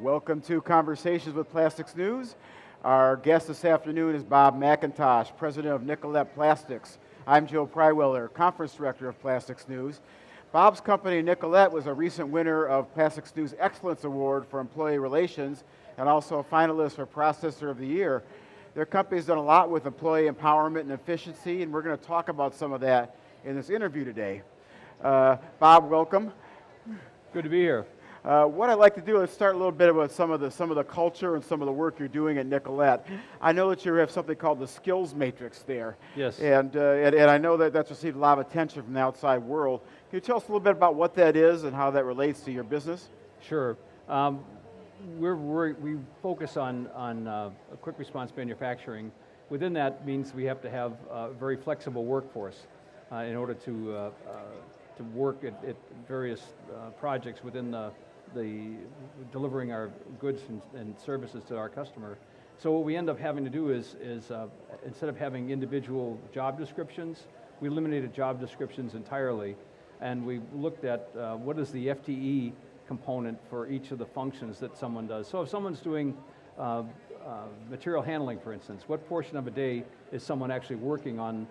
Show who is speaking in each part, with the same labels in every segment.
Speaker 1: Welcome to Conversations with Plastics News. Our guest this afternoon is Bob MacIntosh, President of Nicolet Plastics. I'm Joe Pryweller, Conference Director of Plastics News. Bob's company, Nicolet, was a recent winner of Plastics News Excellence Award for Employee Relations and also a finalist for Processor of the Year. Their company's done a lot with employee empowerment and efficiency, and we're going to talk about some of that in this interview today. Bob, welcome.
Speaker 2: Good to be here.
Speaker 1: What I'd like to do is start a little bit about some of the culture and some of the work you're doing at Nicolet. I know that you have something called the skills matrix there.
Speaker 2: Yes.
Speaker 1: And I know that that's received a lot of attention from the outside world. Can you tell us a little bit about what that is and how that relates to your business?
Speaker 2: Sure. We focus on quick response manufacturing. Within that means we have to have a very flexible workforce in order to work at various projects within the delivering our goods and services to our customer. So what we end up having to do is instead of having individual job descriptions, we eliminated job descriptions entirely, and we looked at what is the FTE component for each of the functions that someone does. So if someone's doing material handling, for instance, what portion of a day is someone actually working on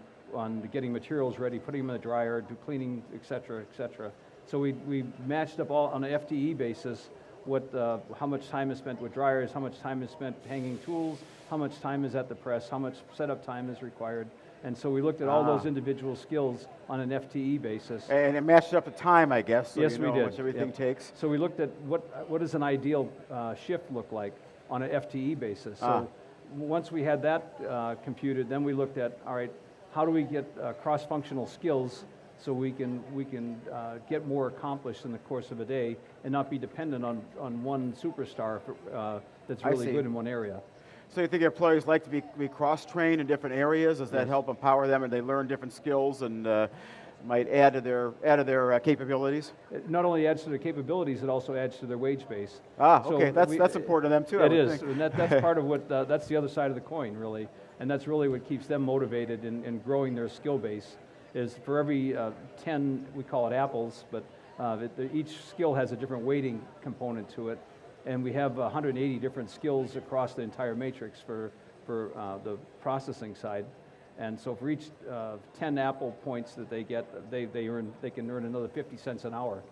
Speaker 2: getting materials ready, putting them in the dryer, do cleaning, et cetera, et cetera. So we matched up all on an FTE basis how much time is spent with dryers, how much time is spent hanging tools, how much time is at the press, how much setup time is required. And so we looked at all those individual skills on an FTE basis.
Speaker 1: And it matched up to time, I guess, so
Speaker 2: yes,
Speaker 1: you know
Speaker 2: we did.
Speaker 1: how much everything takes.
Speaker 2: So we looked at what does an ideal shift look like on an FTE basis. So once we had that computed, then we looked at, all right, how do we get cross-functional skills so we can get more accomplished in the course of a day and not be dependent on one superstar that's really good in one area.
Speaker 1: So you think employees like to be cross-trained in different areas? Does that help empower them and they learn different skills and might add to their capabilities?
Speaker 2: It not only adds to their capabilities, it also adds to their wage base.
Speaker 1: Okay, that's important to them too.
Speaker 2: It is, and that's part of what, that's the other side of the coin, really. And that's really what keeps them motivated in growing their skill base, is for every 10, we call it apples, but each skill has a different weighting component to it. And we have 180 different skills across the entire matrix for the processing side. And so for each 10 apple points that they get, they can earn another 50 cents an hour.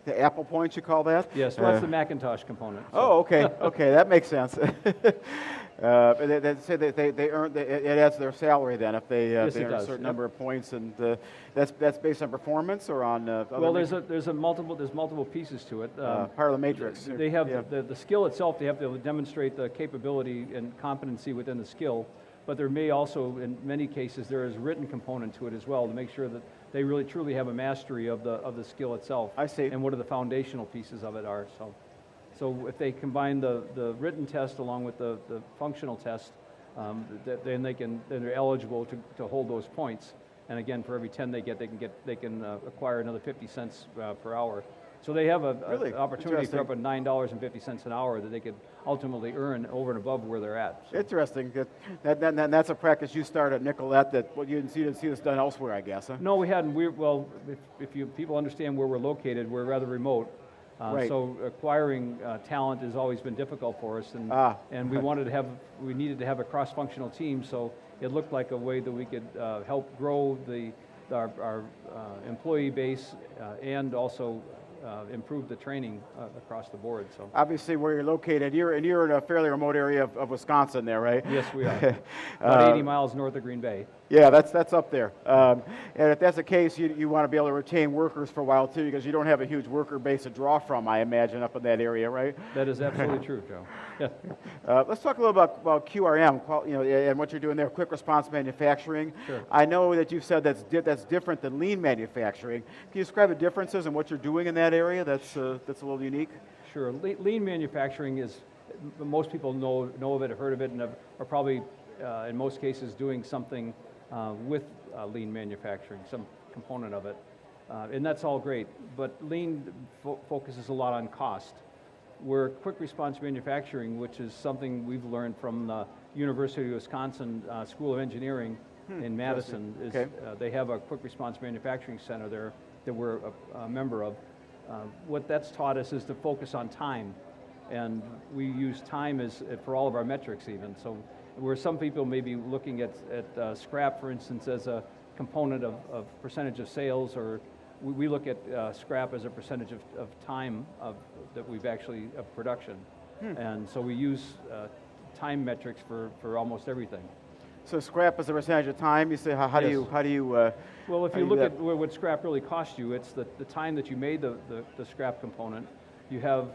Speaker 1: The apple points, you call that?
Speaker 2: Yes, well, that's the MacIntosh component. So.
Speaker 1: Oh, okay, okay, that makes sense. They say they earn, it adds to their salary then if they earn a certain number of points, and that's based on performance or on other.
Speaker 2: Well, there's multiple pieces to it.
Speaker 1: Part of the matrix.
Speaker 2: They have the skill itself. They have to demonstrate the capability and competency within the skill, but there may also, in many cases, there is a written component to it as well to make sure that they really truly have a mastery of the skill itself.
Speaker 1: I see.
Speaker 2: And what are the foundational pieces of it are. So if they combine the written test along with the functional test, then they're eligible to hold those points. And again, for every 10 they get, they can acquire another 50 cents per hour. So they have an opportunity for up at $9.50 an hour that they could ultimately earn over and above where they're at. So.
Speaker 1: Interesting. That's a practice you started at Nicolet that you didn't see this done elsewhere, I guess. Huh?
Speaker 2: No, we hadn't. If people understand where we're located, we're rather remote.
Speaker 1: Right.
Speaker 2: So acquiring talent has always been difficult for us, and we needed to have a cross-functional team. So it looked like a way that we could help grow our employee base and also improve the training across the board. So
Speaker 1: obviously, where you're located, you're in a fairly remote area of Wisconsin, there, right?
Speaker 2: Yes, we are. About 80 miles north of Green Bay.
Speaker 1: Yeah, that's up there. And if that's the case, you want to be able to retain workers for a while too, because you don't have a huge worker base to draw from, I imagine, up in that area, right?
Speaker 2: That is absolutely true, Joe. Yeah.
Speaker 1: Let's talk a little about QRM, and what you're doing there, quick response manufacturing.
Speaker 2: Sure.
Speaker 1: I know that you've said that's different than lean manufacturing. Can you describe the differences and what you're doing in that area that's a little unique?
Speaker 2: Sure. Lean manufacturing is, most people know of it, have heard of it, and are probably, in most cases, doing something with lean manufacturing, some component of it. And that's all great, but lean focuses a lot on cost. Where quick response manufacturing, which is something we've learned from the University of Wisconsin School of Engineering in Madison, they have a quick response manufacturing center there that we're a member of. What that's taught us is to focus on time. And we use time as for all of our metrics even. So where some people may be looking at scrap, for instance, as a component of percentage of sales, or we look at scrap as a percentage of time that we've actually, of production. And so we use time metrics for almost everything.
Speaker 1: So scrap is a percentage of time. You say, how do you?
Speaker 2: Well, if you look at what scrap really costs you, it's the time that you made the scrap component. You have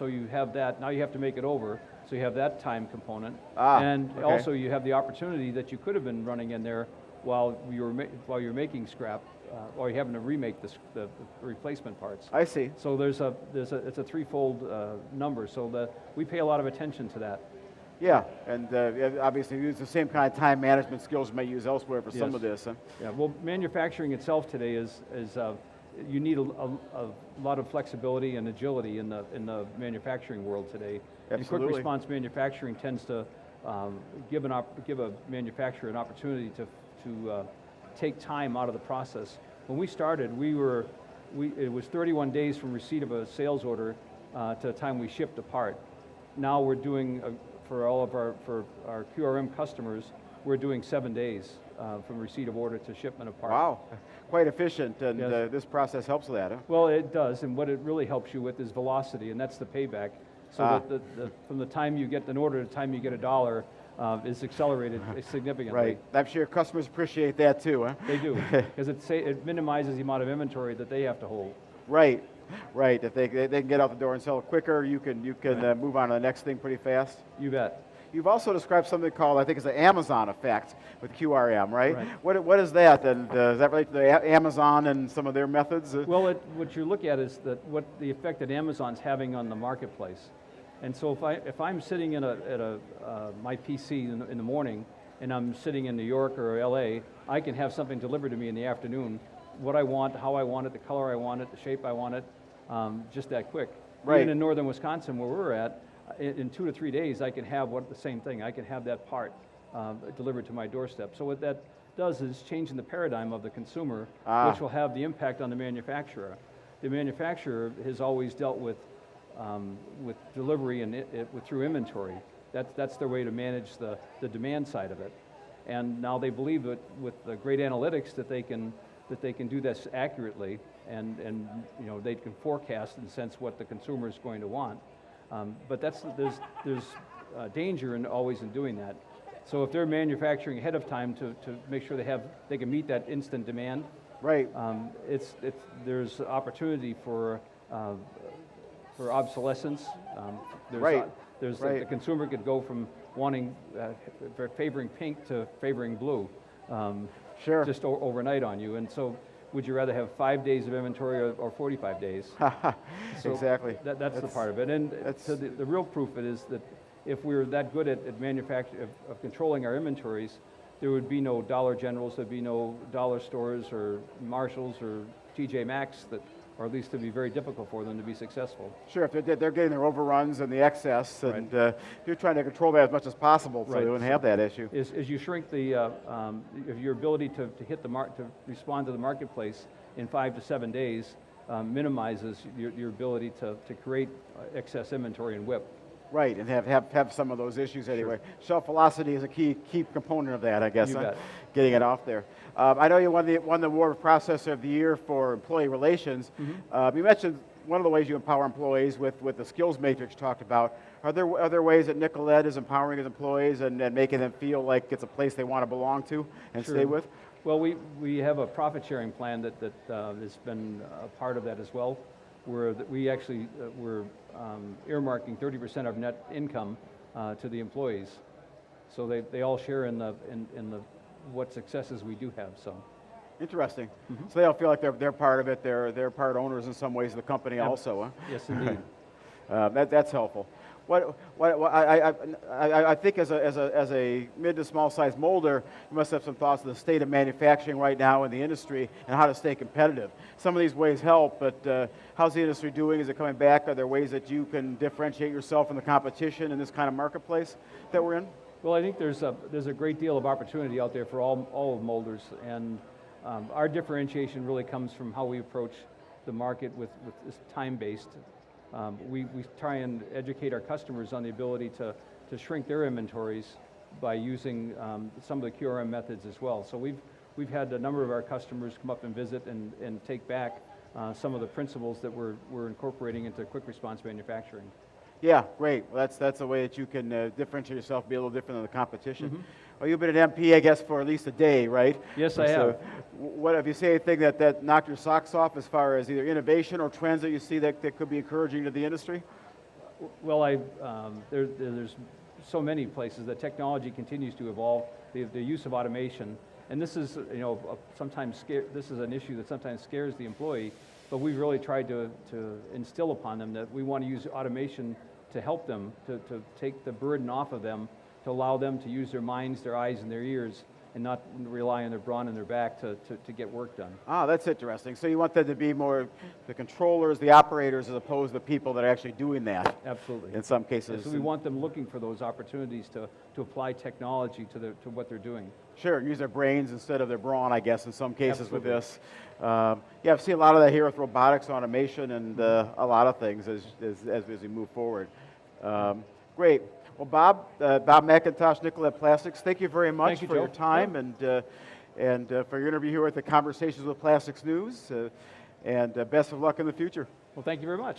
Speaker 2: you have that. Now you have to make it over. So you have that time component, and also you have the opportunity that you could have been running in there while you're making scrap, or you're having to remake the replacement parts.
Speaker 1: I see.
Speaker 2: So it's a threefold number. So we pay a lot of attention to that.
Speaker 1: Yeah, and obviously use the same kind of time management skills you may use elsewhere for some of this. Huh?
Speaker 2: Yeah. Well, manufacturing itself today is you need a lot of flexibility and agility in the manufacturing world today.
Speaker 1: Absolutely.
Speaker 2: And quick response manufacturing tends to give a manufacturer an opportunity to take time out of the process. When we started, it was 31 days from receipt of a sales order to the time we shipped a part. Now we're doing for our QRM customers, we're doing 7 days from receipt of order to shipment of part.
Speaker 1: Wow, quite efficient, and
Speaker 2: Yes.
Speaker 1: This process helps with that, huh?
Speaker 2: Well, it does, and what it really helps you with is velocity, and that's the payback. So that from the time you get an order to the time you get $1 is accelerated significantly.
Speaker 1: Right, I'm sure customers appreciate that too, huh?
Speaker 2: They do, because it minimizes the amount of inventory that they have to hold.
Speaker 1: Right. If they can get out the door and sell it quicker, you can
Speaker 2: Right.
Speaker 1: move on to the next thing pretty fast.
Speaker 2: You bet.
Speaker 1: You've also described something called, I think it's the Amazon effect with QRM, right?
Speaker 2: Right.
Speaker 1: What is that, and does that relate to Amazon and some of their methods?
Speaker 2: Well, what you look at is what the effect that Amazon's having on the marketplace. And so if I'm sitting at my PC in the morning, and I'm sitting in New York or LA, I can have something delivered to me in the afternoon, what I want, how I want it, the color I want it, the shape I want it, just that quick.
Speaker 1: Right.
Speaker 2: Even in northern Wisconsin, where we're at, in 2 to 3 days, I can have the same thing. I can have that part delivered to my doorstep. So what that does is changing the paradigm of the consumer, which will have the impact on the manufacturer. The manufacturer has always dealt with delivery and through inventory. That's their way to manage the demand side of it. And now they believe that with the great analytics that they can do this accurately, and they can forecast in a sense what the consumer is going to want. But there's danger always in doing that. So if they're manufacturing ahead of time to make sure they can meet that instant demand,
Speaker 1: Right.
Speaker 2: There's opportunity for obsolescence.
Speaker 1: Right.
Speaker 2: The consumer could go from favoring pink to favoring blue.
Speaker 1: Sure.
Speaker 2: Just overnight on you. And so would you rather have 5 days of inventory or 45 days? So
Speaker 1: Exactly.
Speaker 2: That's the part of it. And so the real proof of it is that if we're that good at manufacturing, of controlling our inventories, there would be no Dollar Generals, there'd be no dollar stores or Marshalls or TJ Maxx, or at least it'd be very difficult for them to be successful.
Speaker 1: Sure, if they're getting their overruns and the excess, and you're trying to control that as much as possible, so you don't have that issue.
Speaker 2: As you shrink your ability to hit to respond to the marketplace in 5 to 7 days, minimizes your ability to create excess inventory and WIP.
Speaker 1: Right, and have some of those issues anyway. Sure. Shelf velocity is a key component of that, I guess.
Speaker 2: You bet.
Speaker 1: Getting it off there. I know you won the award of Processor of the Year for Employee Relations. Mm-hmm. You mentioned one of the ways you empower employees with the skills matrix you talked about. Are there other ways that Nicolet is empowering its employees and making them feel like it's a place they want to belong to and
Speaker 2: Sure.
Speaker 1: stay with?
Speaker 2: Well, we have a profit sharing plan that has been a part of that as well, where we actually we're earmarking 30% of net income to the employees, so they all share in the what successes we do have. So
Speaker 1: interesting. Mm-hmm. So they all feel like they're part of it. They're part owners in some ways of the company also. Huh?
Speaker 2: Yes, indeed.
Speaker 1: That's helpful. I think as a mid to small size molder, you must have some thoughts on the state of manufacturing right now in the industry and how to stay competitive. Some of these ways help, but how's the industry doing? Is it coming back? Are there ways that you can differentiate yourself from the competition in this kind of marketplace that we're in?
Speaker 2: Well, I think there's a great deal of opportunity out there for all molders, and our differentiation really comes from how we approach the market with this time-based. we try and educate our customers on the ability to shrink their inventories by using some of the QRM methods as well. So we've had a number of our customers come up and visit and take back some of the principles that we're incorporating into quick response manufacturing.
Speaker 1: Yeah, great. Well, that's a way that you can differentiate yourself, be a little different than the competition. Well, you've been an MP, I guess, for at least a day, right?
Speaker 2: Yes, I have.
Speaker 1: What have you say anything that knocked your socks off as far as either innovation or trends that you see that could be encouraging to the industry?
Speaker 2: Well, there's so many places that technology continues to evolve. The use of automation, and this is this is an issue that sometimes scares the employee. But we've really tried to instill upon them that we want to use automation to help them, to take the burden off of them, to allow them to use their minds, their eyes, and their ears, and not rely on their brawn and their back to get work done.
Speaker 1: Ah, that's interesting. So you want them to be more the controllers, the operators, as opposed to the people that are actually doing that.
Speaker 2: Absolutely.
Speaker 1: In some cases.
Speaker 2: So we want them looking for those opportunities to apply technology to what they're doing.
Speaker 1: Sure, use their brains instead of their brawn, I guess, in some cases.
Speaker 2: Absolutely.
Speaker 1: With this. Yeah, I've seen a lot of that here with robotics, automation, and a lot of things as we move forward. Great. Well, Bob MacIntosh, Nicolet Plastics, thank you very much for your time and for your interview here at the Conversations with Plastics News, and best of luck in the future.
Speaker 2: Well, thank you very much.